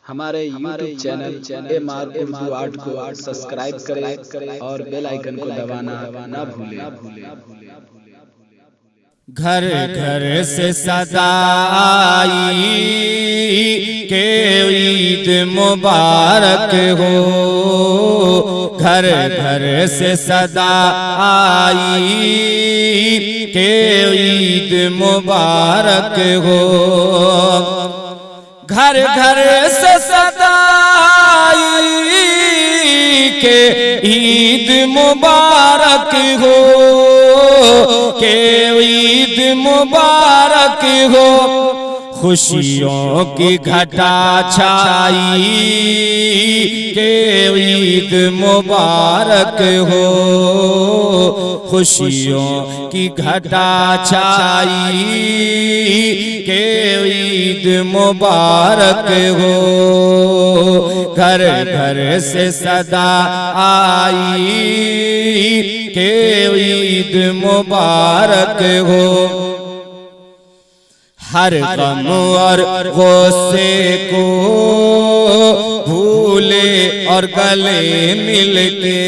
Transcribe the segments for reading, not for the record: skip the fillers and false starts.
हमारे YouTube channel MR Urdu art को subscribe करें और बेल आइकन को दबाना ना भूलें। घर घर से सदा आई के ईद मुबारक हो, घर घर से सदा आई के ईद मुबारक हो, घर घर से सदा आई के ईद मुबारक हो, के ईद मुबारक हो। खुशियों की घटा छाई के ईद मुबारक हो, खुशियों की घटा छाई के ईद मुबारक हो, घर घर से सदा आई के ईद मुबारक हो। हर गम और गुस्से को भूले और गले मिलके,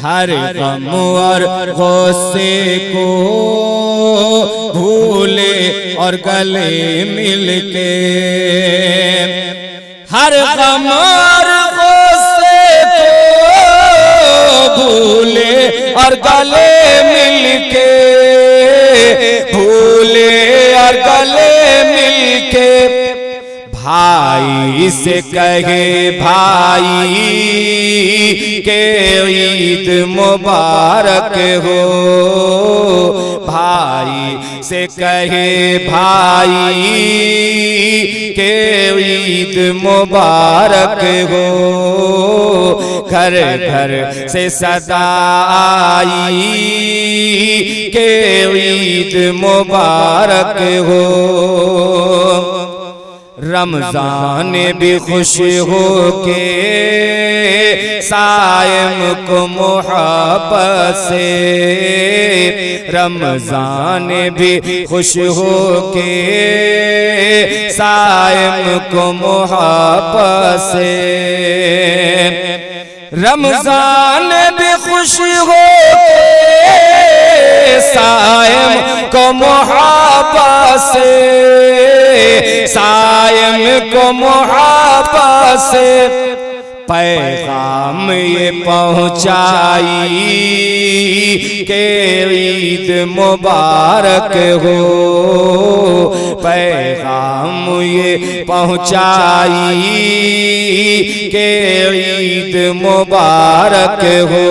हर गम और गुस्से को भूले और गले मिलके, हर गम और गुस्से को भूले और गले मिलके, भूले और गले मिलके, भाई से कहे भाई के ईद मुबारक हो, भाई से कहे भाई के ईद मुबारक हो, घर घर से सदा आई के ईद मुबारक हो। रमजान भी खुश हो के सायम को मोहब्बत से, रमजान भी खुश हो के सायम को मोहब्बत से, रमजान भी खुश हो सायम को मोहब्बत से, सायम को मोहब्बत से पैगाम ये पहुँचाई के ईद मुबारक हो, पैगाम ये पहुँचाई के ईद मुबारक हो,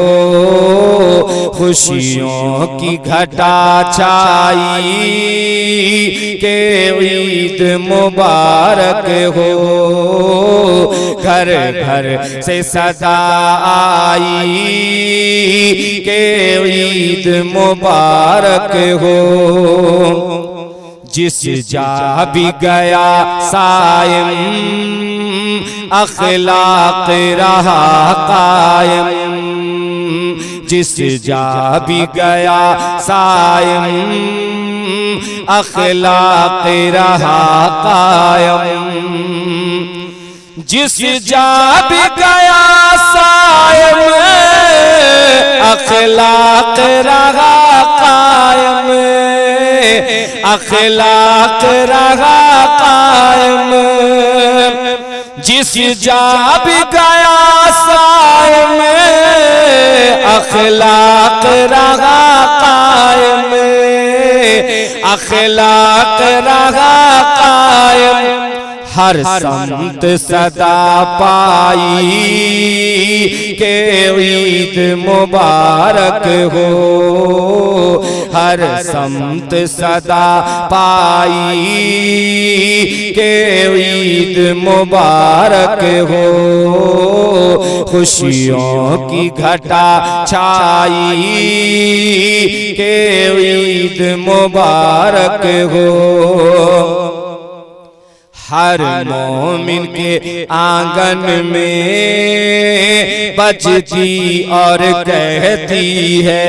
खुशियों की घटा छाई के ईद मुबारक हो, घर घर से सदा आई के ईद मुबारक हो। जिस जा भी गया सायम अखलाक रहा कायम, जिस जा भी गया सायम अखलाक रहा कायम, जिस जा भी गया सायम अखलाक रहा कायम, अखलाक रहा कायम, जिस जा भी गया सायम अखलाक रहा कायम, अखलाक रहा कायम, हर संत सदा पाई के ईद मुबारक हो, हर संत सदा पाई के ईद मुबारक हो, खुशियों की घटा छाई के ईद मुबारक हो। हर मोमिन के आंगन में बजती और कहती है,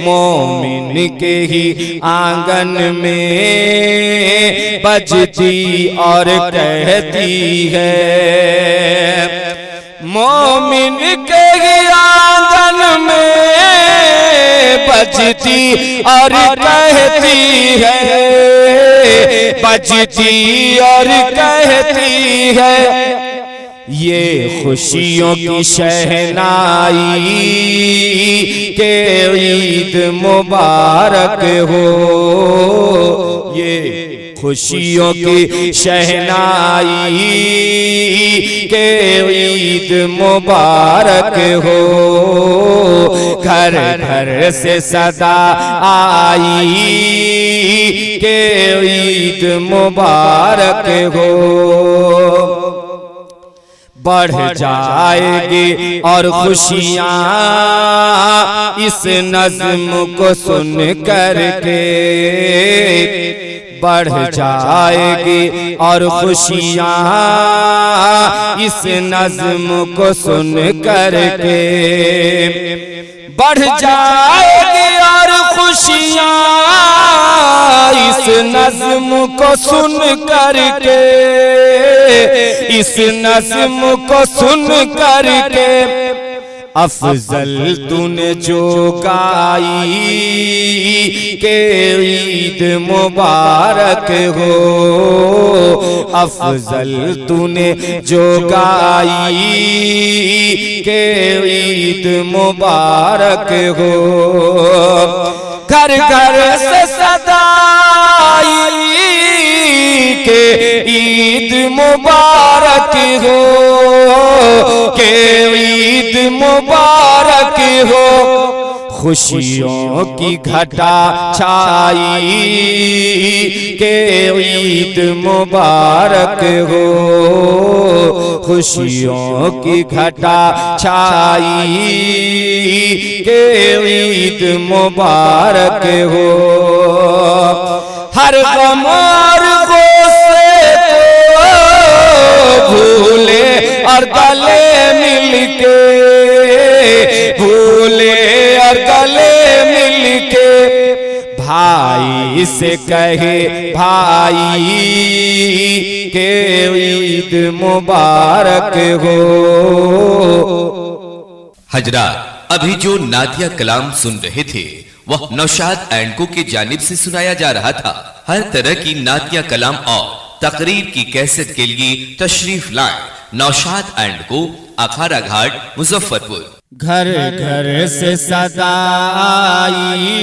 मोमिन के ही आंगन में बजती और कहती है, मोमिन के ही आंगन में बजती और कहती है, बजती और कहती है, ये खुशियों की शहनाई के ईद मुबारक हो, ये खुशियों की शहनाई के ईद मुबारक हो, घर घर से सदा आई के ईद मुबारक हो। बढ़ जाएगी और खुशियाँ इस नज़्म को सुन करके, बढ़ जाएगी और खुशियाँ इस नज़्म को सुन करके, बढ़ जाएगी और खुशियाँ इस नज़्म को सुन करके, इस नज़्म को सुन करके, अफजल तूने जो गाई के ईद मुबारक हो, अफजल तूने जो गाई के ईद मुबारक हो, घर घर से सदाई के ईद मुबारक हो, के ईद मुबारक हो, खुशियों की घटा छाई के ईद मुबारक हो, खुशियों की घटा छाई के ईद मुबारक हो। हर गम और गुस्से को भूले और गले मिलके, भूले और गले मिलके, भाई से कहे भाई के ईद मुबारक हो। हजरात, अभी जो नातिया कलाम सुन रहे थे वह नौशाद एंड को की जानिब से सुनाया जा रहा था। हर तरह की नातिया कलाम और तकरीर की कैसेट के लिए तशरीफ लाएं नौशाद एंड को, अखाड़ा घाट, मुजफ्फरपुर। घर घर से सदा आई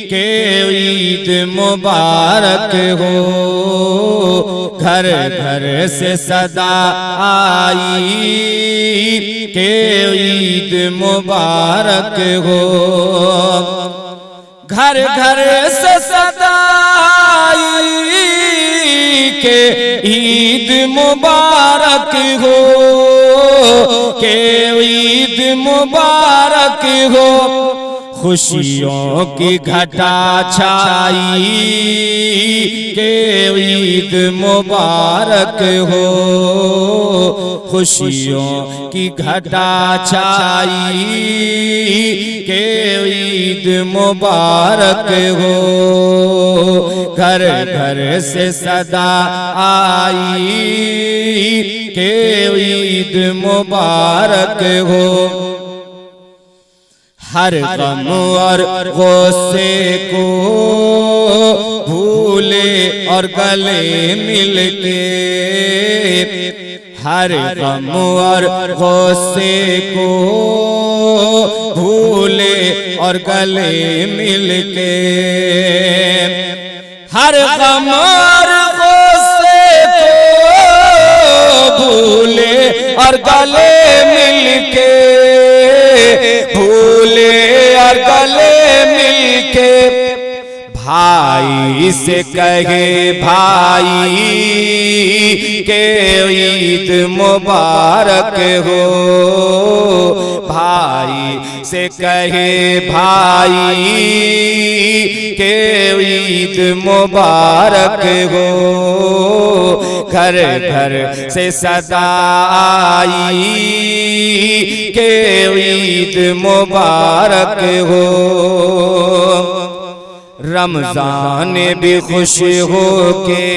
के ईद मुबारक हो, घर घर से सदा आई के ईद मुबारक हो, घर घर से सदा आई के ईद मुबारक हो, के ईद मुबारक हो, खुशियों की घटा छाई के ईद मुबारक हो, खुशियों की घटा छाई के ईद मुबारक हो, घर घर से सदा आई के ईद मुबारक हो। हर गम और गुस्से को भूले और गले मिलके, हर गम और गुस्से को भूले और गले मिलके, हर गम और गुस्से को भूले और गले मिलके, भूले और गले मिलके, भाई से कहे भाई के ईद मुबारक हो, भाई से कहे भाई के ईद मुबारक हो। घर घर से सदा आई के ईद मुबारक हो। रमजान भी खुश हो के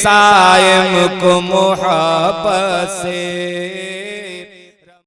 सायम को मोहब्बत से